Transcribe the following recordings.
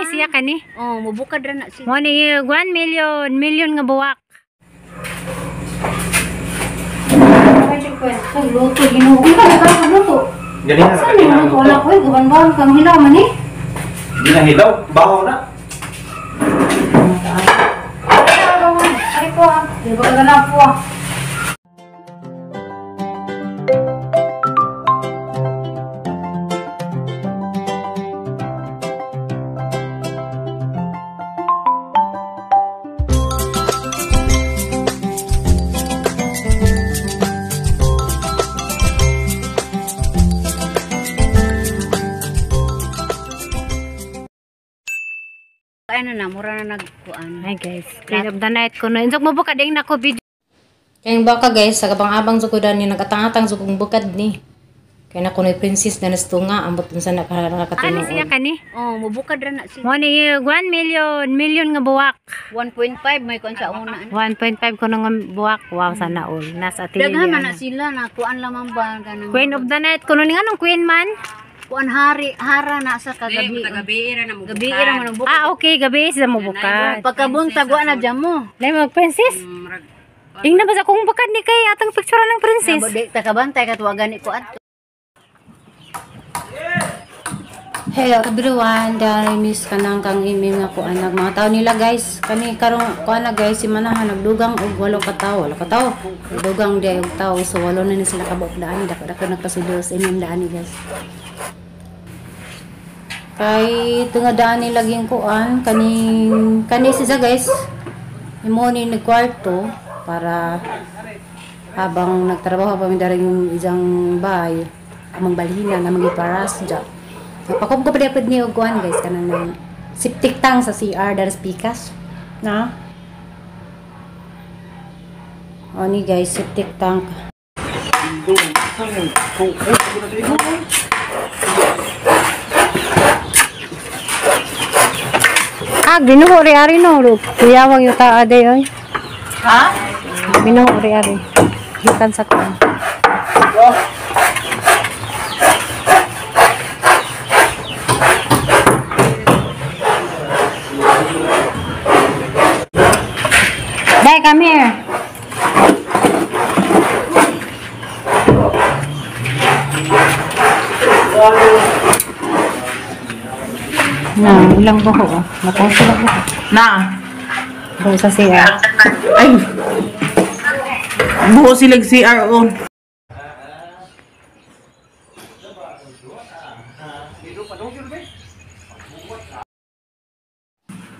ni siya kani. Oh, mubukad ra na siya. Mo ni 1 million nga buwak. Ay, luto Ginoo. Ika na luto. Dali na. Saan ni luto wala ko gaban-gaban kang hilaw man ni. Di na hilaw, baho na. Ay ko ah. Di ba ka na po ah. Ano na, mura na nagkuan. Ay guys, clean up the night ko na. Insok mo bukad ding nako video. Kaya baka guys, sa kabang-abang sukudan ni nagatang-atang sukong bukad ni. Kaya na ko na princess na nastunga, ambot dun sa nakatinuod. Ano siya kani? Oh, mubukad ra na siya. Mo ni 1 million nga buwak. 1.5 may kon sa una. 1.5 ko nga buwak. Wow, sana all. Nasa TV. Daghan man na sila na kuan lamang ba kanang Queen of the night ko ni nganong queen man? kuan hara na sa kagabi. Gabi ra na mo. Gabi ra man bukad. Ah, okay, gabi sa mo bukad. Pagkabuntag wa na dyan mo. Lay mag princess. Ingna ba sa kung bukad ni kay atang picture ng princess. Di takabantay katuwagan ni ko adto. Hello everyone, dahil miss ka nang kang imi nga ko anak mga tao nila guys. Kani karong ko na guys si manahan nagdugang og 8 ka tawo. Dugang di og tawo so 8 na ni sila kabok daan dako nagpasidol sa imong daan ni guys. Kay tunga ni laging kuan kani siya guys. Imo ni kwarto para habang nagtrabaho pa mi daring isang bahay among balhina na magiparas dya. Pakom ko pa dapat ni og kuan guys kanang septic tank sa CR dar pikas na. Oni guys septic tank. Binuho ari no. Kuyawang yung taade oy. Ha? Binuho ari. Hitan sa kuan. Dai, come here. Na, ilang buho. Matang sila buho. Na. Buho sa CR. Ay. Buho sila CRO.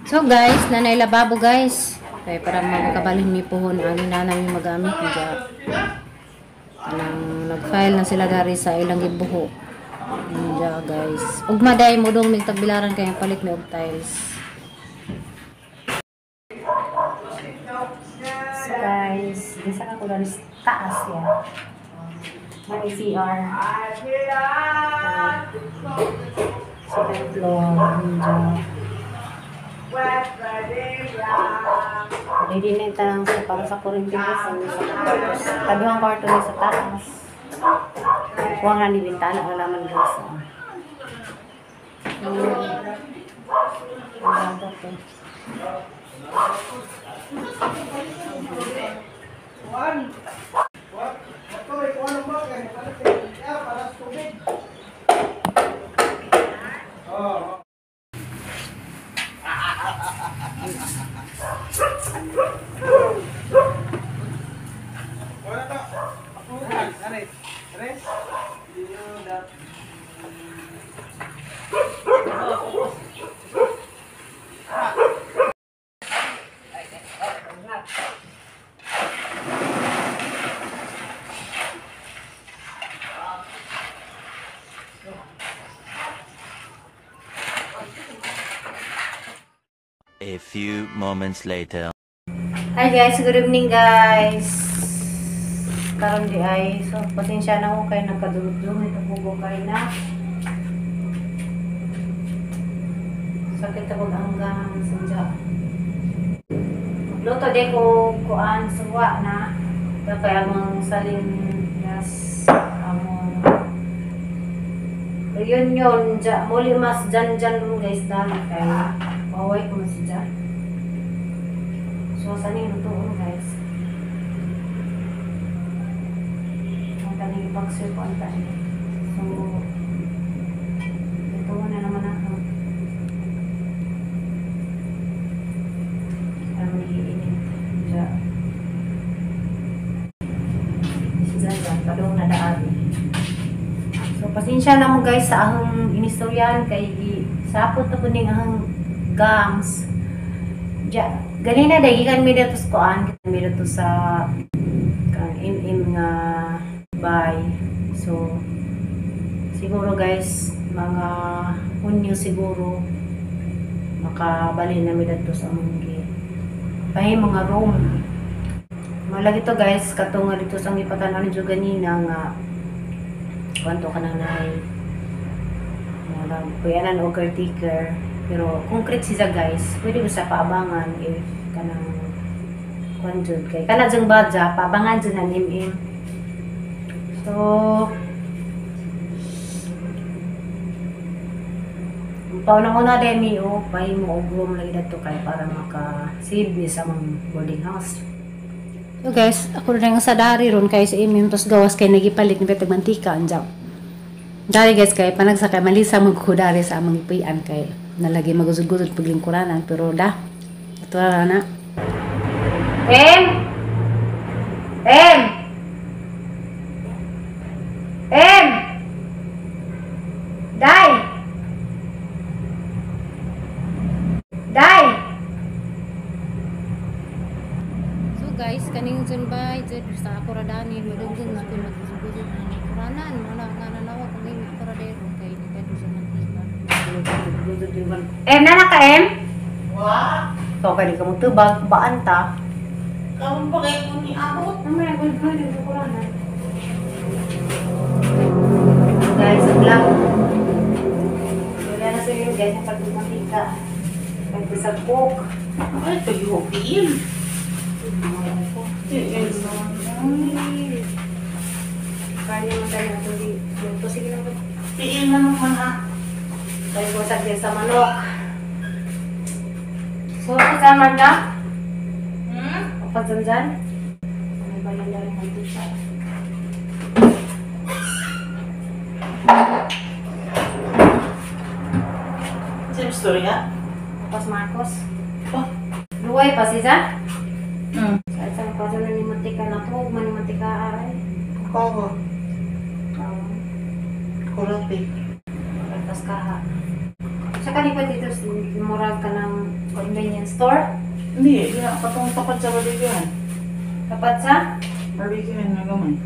So guys, nanay lababo guys. Kaya para magkabalhin mi pohon ang nanay magamit niya. Nag-file na sila dari sa ilang gibuho. Niya guys. Ug maday mo dong mig tagbilaran kay palit mi og tiles. So guys, isa ka ko dari taas ya. May CR. Second floor. Ready na yung tanang sa para sa kurinti guys. Tabi ang kwarto niya sa taas. Huwag na ni bintana ang laman guys. A few moments later. Hi guys, good evening guys. Karon di ay so pasensya na ko kay nagkadulog-dulog ito bugo kay na. Sakit ako hanggang sunja. Luto de ko kuan suwa na. Kaya among salin gas among reunion, muli mas dyan ron guys dahil kay maway ko mas dyan. So, saan yung lutoon guys? Ang kaning boxer ko ang tayo. So, lutoon na naman ako. Ang iinit. Dyan. Dyan, padong na daan. So, pasensya na mo guys sa ahong inistoryan kay sapot na po ning ahong gams. Ganina dahil ikan mi dito sa kuan, mi dito sa kang nga bay. So, siguro guys, mga Hunyo siguro makabali na mi dito sa munggi. Pahay mga room. Malagi to guys, katunga dito sa ipatanan ni ganina nga kwanto ka nang nahay kuyanan o caretaker pero concrete siya guys pwede mo sa paabangan if kanang kwanjud kay kana jang badja paabangan dyan na nim. So pauna-una demi o pahi mo og room lagi dito kay para maka-save sa mga boarding house. So guys, ako rin sa dari ron kay sa imim tos gawas kay nagipalit ni petag mantika anjaw. Dari guys kay panagsakay malisa magkudari sa amang ipuyan kay nalagi magusod-gusod paglingkuranan pero da. Ito na. Em. Dai. Guys, kaning sunbay jud sa ako ra dani madunggan na ko nagusugod na kuranan wala nga nanawa kung may kuradero kay ni kadto sa mantika. Nana ka wa so kay ka mo tubag baan ta karon pa kay kun ni abot naman ang gulgul sa kuranan. Guys, vlog wala na sa inyo guys ang pagmantika kay sa cook ay tayo pil. Kaya mo tayo ito dito. Sige lang po. Piin na naman ha. Tayo po sa manok. So, kasama na? Kapag dyan? May bayan na rin ang tisa. Same story ha? Tapos Marcos. Luway pa siya? Sa kaso na ni mantika na po, manimantika ay. Kogo. Kurapi. Tapos kaha. Sa kanila dito, murag ka ng convenience store? Hindi, patong tapat sa barbecue. Kapat sa? Barbecue na gamay.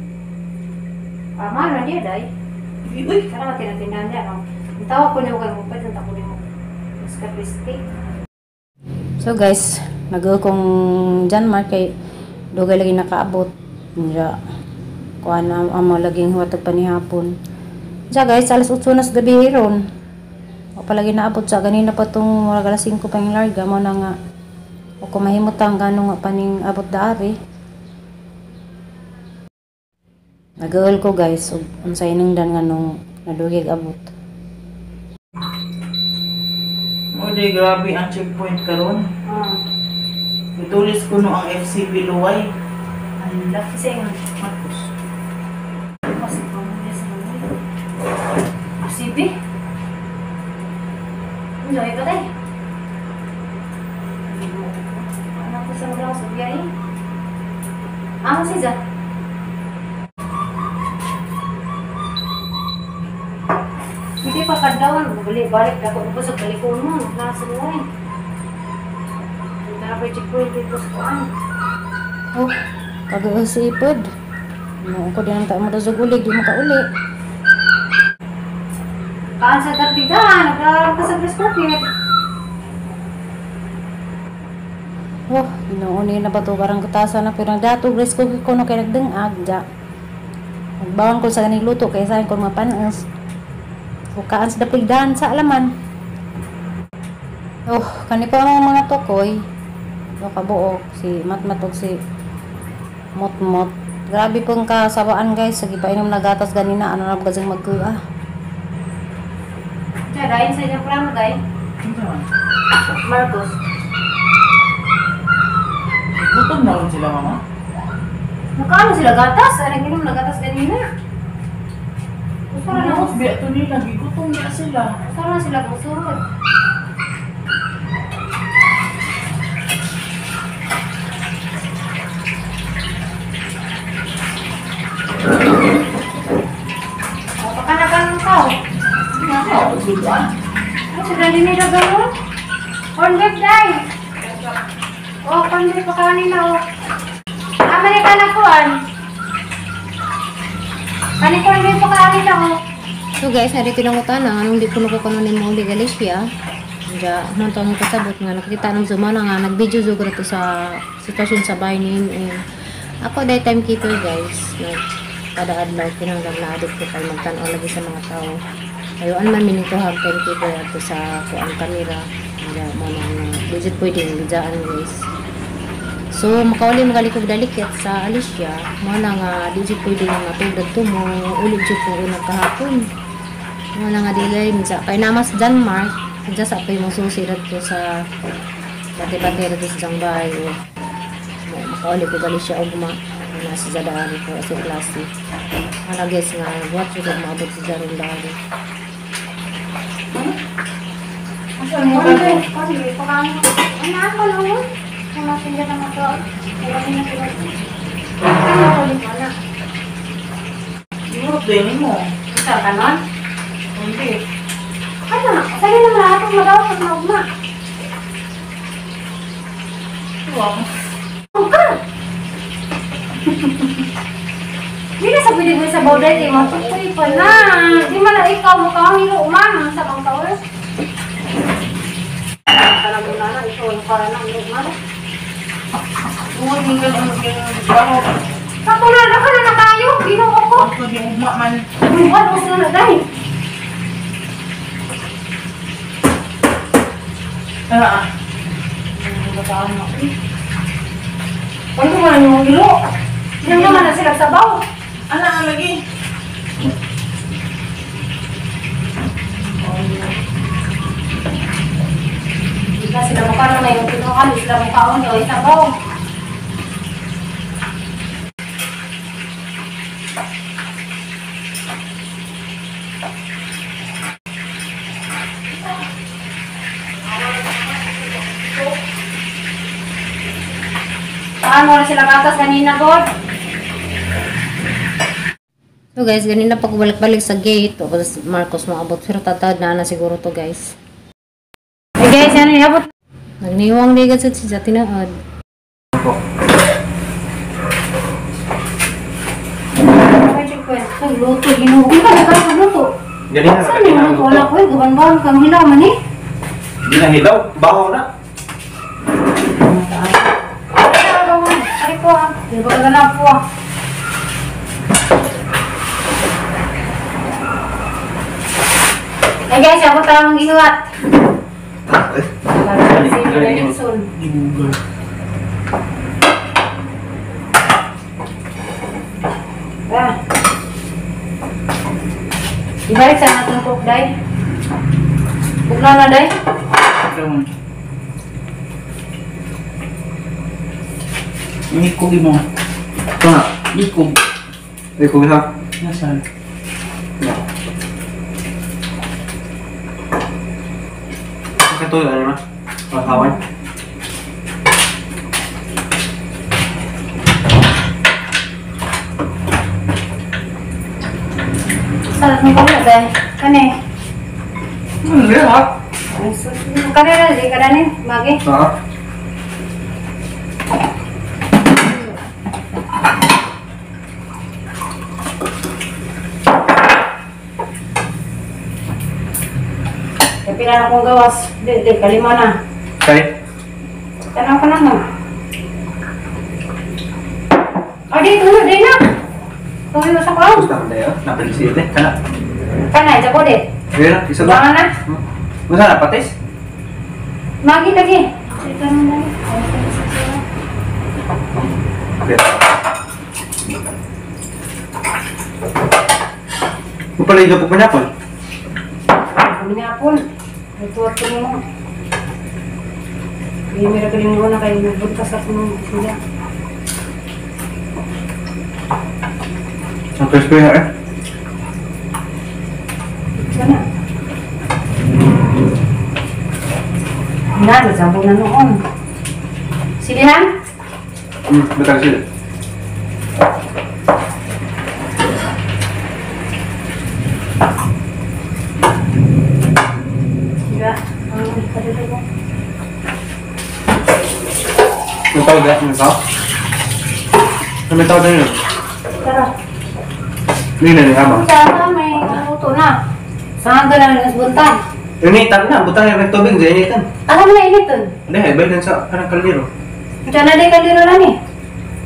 Mahal na niya, day. Uy! Karang tinatindahan niya, no? Ang tawag ko niyo kayo, pwede ang tapo niyo. Mas ka-crispy. So guys, nag-ukong dyan mark kay dugay lagi nakaabot. Nga, kuha na ang mga laging huwatag pa ni hapon. Diya guys, alas 8 na sa gabi ron. O palagi naabot sa ganina pa itong murag alas 5 pa yung larga mo na nga. O kung mahimutang gano'n nga paning abot daari. Nag-uul ko guys, so unsay nang dan nga nung nadugig abot. O di, grabe ang checkpoint karon. Itulis ko no ang FCB Luway. Ang laki siya nga. Marcos. Kasi pa mo niya sa mga. RCB? Enjoy pa tayo. Anak ko sa mga sa biyahe. Ano siya? Hindi pa kadawan. Balik ako. Ubus ang balikon mo. Nasa buhay. Dapat checkpoint dito sa kuan. Oh, kag-usipod. No, ko din ta mo sa gulig di mo ka uli. Kaan sa dagdigan, nagkaroon ka sa press market. Oh, inuuni na ba ito? Parang katasan na pero nagdato, press cookie ko no kaya nagdengag dya. Nagbawang ko sa ganing luto kaya saan ko mapanas. Bukaan sa dapigdahan sa alaman. Oh, kanipa mga tokoy. So, kabuok, si Matmatog, si Motmot. Grabe pong kasawaan guys, sa gipainom na gatas ganina, ano na ba siyang magkuha. siya dahil sa inyong plano dahil. Ano naman? Marcos. Gutom na rin sila, mama. Nakaano sila gatas? Ano ginom na gatas ganina? Gusto na Ano, na. biya ito nila. Gutom na sila. Gusto na sila gusurod. Pakanakan ka. Ano, gutom. Ano sila din nila gano'n? Corn beef day. Oh, corn beef pa kanina oh. Amani ka na kuan. Kani corn beef pa kanina oh. So guys, narito lang utana, anong di ko nakukunin mo di Galicia. Diya, nantong kasabot nga, nakita ng Zumana nga, nag-video zugro to sa sitwasyon sa bahay ni ako day timekeeper guys. Kada adlaw kinanggang na adit ko kay magtanaw lagi sa mga tao. Ayuan man minito hab timekeeper ato sa kuan kamera. Diya, mo nang digit pwedeng bidaan guys. So, makauli magalikog dalikit sa Alicia, mo na nga digit pwedeng matugad to mo, ulit dyan po unang kahapon. Mo na nga dilay, kay namas Denmark, dyan sa apoy mong susirat ko sa bati-bati rin sa isang bahay. Makauli ko Alicia o nasa zadaan ko sa klase. Ano guys nga, buhat siya kung maabot sa zarong dahil. Corn beef, corn beef pa kanina. Ano ako lang? Kung natin dyan naman ito, kaya na sila. Ano ko ulit wala? Siguro din mo. Isa ka nun? Hindi. Ano na? Sa'yo naman lahat ang madawag at maugma. Wow. Huwag ka! Hindi na sa pwede mo sa bawday, di mo. Tukoy pa na. Di man na ikaw makahilo umang sa bang tao. Talaga na ikaw ang para ng umang. Huwag yung baho. Katulad ako na tayo, binuo ko. Ako di ugma man. Buwan mo sila na dahil. Huwag mo na yung ilo. Hindi naman na sila sabaw. Ano ang lagi? Hindi na sila mukha na yung tinuhan, hindi sila mukha o yung sabaw. Paano na sila katas kanina, God? So guys, ganina pa ko balik-balik sa gate. O kasi Marcos maabot. Pero tatawad na siguro to guys. Eh guys, ano yung abot? Nagniwang ligat sa tinaad. Ay, luto, ginuhong ka, nagkakuluto. Ganina na, Saan ganina yung ang wala luto. ko eh, gaban-gaban kang hilaw man eh. Hindi na hilaw, baho na. Ay po ah, di ba ka na po ah. Ay guys, ako tayo ng inuwat. Si Benson. Google. Ah. Ibalik sa natin cook, day. Cook na, day. Nikog mo. Ito nga. Nikog. Ay, kung ha. Nasaan? Ito yung ano na. Pagkawan. Salat mo pala, day. Kani? Hindi ha. Kani na, di ka na ni, magi. Ha? Pila na kong gawas. Di, kalima na. Okay. Tanaw ka na mo. O, di, tulo, di na. Tuloy mo sa kulang. Gusto ka tayo? Napalisip eh. Kana. Kanay, sa ko, di. Kaya isa ba? Bangan na. Gusto na, patis? Magi lagi. Ito na lagi. Okay. Mapalay ka po pa niya po. Kami nga po. Ito at kami mo. Kaya meron ka mo na kayo nagbuntas ako ng sila. Ang crispy ha eh. Sana. Nasabog na noon. Silihan? Betul sila. Sila. Padala ko. May tawag na? May tawag? May tawag na yun. Tara. Hindi na niya habang. Sana may luto na. Saan ka namin nasbuntan? Initan na, butang yung tubig sa initan. Alam mo na initin. Hindi, ibalik lang sa kanang kaldero. Diyan na din kaliro na ni.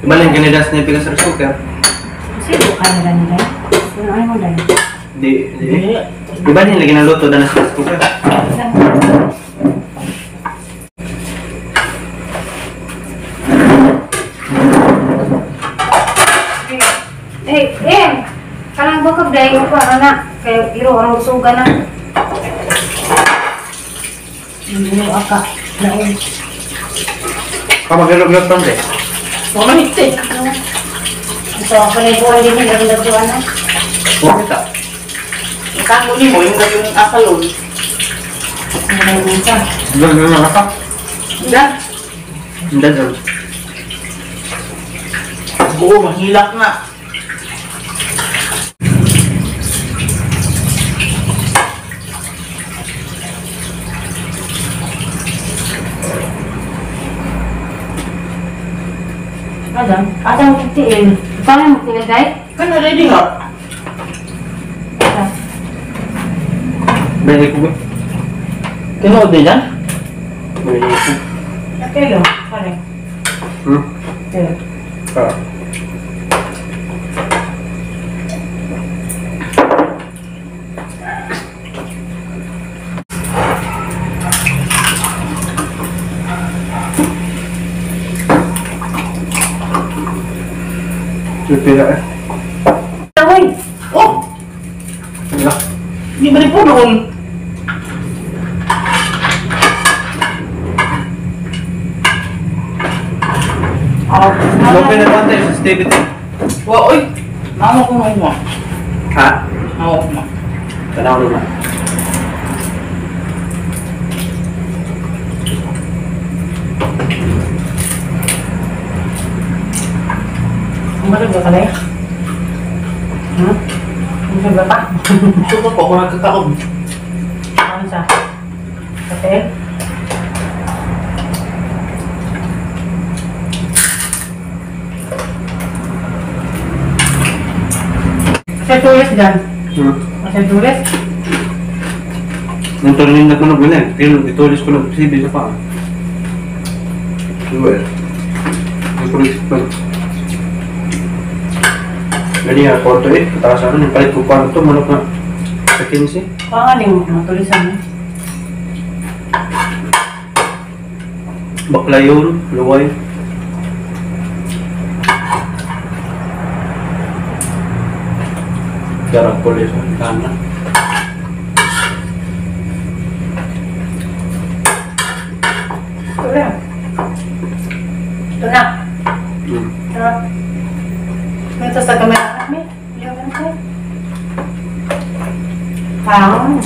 Ibalik kanidas na ipigas sa sugar. Sino ka nila nila? Ano ay mo dahil? Di. Ibalik lagi ng luto na sa sugar. Kalang bakag dahil ko na. Kaya iro ang usugan na. Hindi mo aka. Naon. Kamagilog-log pante. Mamahiti. Ito ako na yung buwan din yung nagdagduan na. Bakit ah? Itango ni mo yung gayong akalon. Ano yung isa? Gagawin na ka? Yan. Hindi daw. Oo, mahilak na. Ada mo titiin. Paano mo tinagay? Kan ready nga. Balik ko ba? Tinood din yan? Balik ko. Okay lang. Pare. Okay. Ah. Pila eh. Taway! Oh! Pila. Hindi ba rin po noon? Lope na pantay sa stability. Wa, oy! Namo ko na mo. Ha? Namo ko na. Tanaw naman. Umarag ba ka na yan? Umarag ba pa? Ito po ako nagkakaon. Ano siya? Kape? Kasi tulis dyan. Kasi tulis? Nung tuloy na ko na gulen. Pero itulis ko na sibi sa paa. Well. Itulis ko na. Gani nga, porto eh. Katakas ano, yung palit ko pa ito. Manok na sa 15. Pangaling mo, tulisan mo. Baklayon, luway. Darang pulis ang kanan. Ito na. Ito na. Ito na. Ito sa kamera kami. Iyaw ka na kayo. Pang.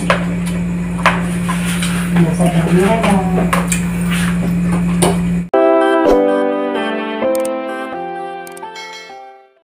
Ano sa kamera yan?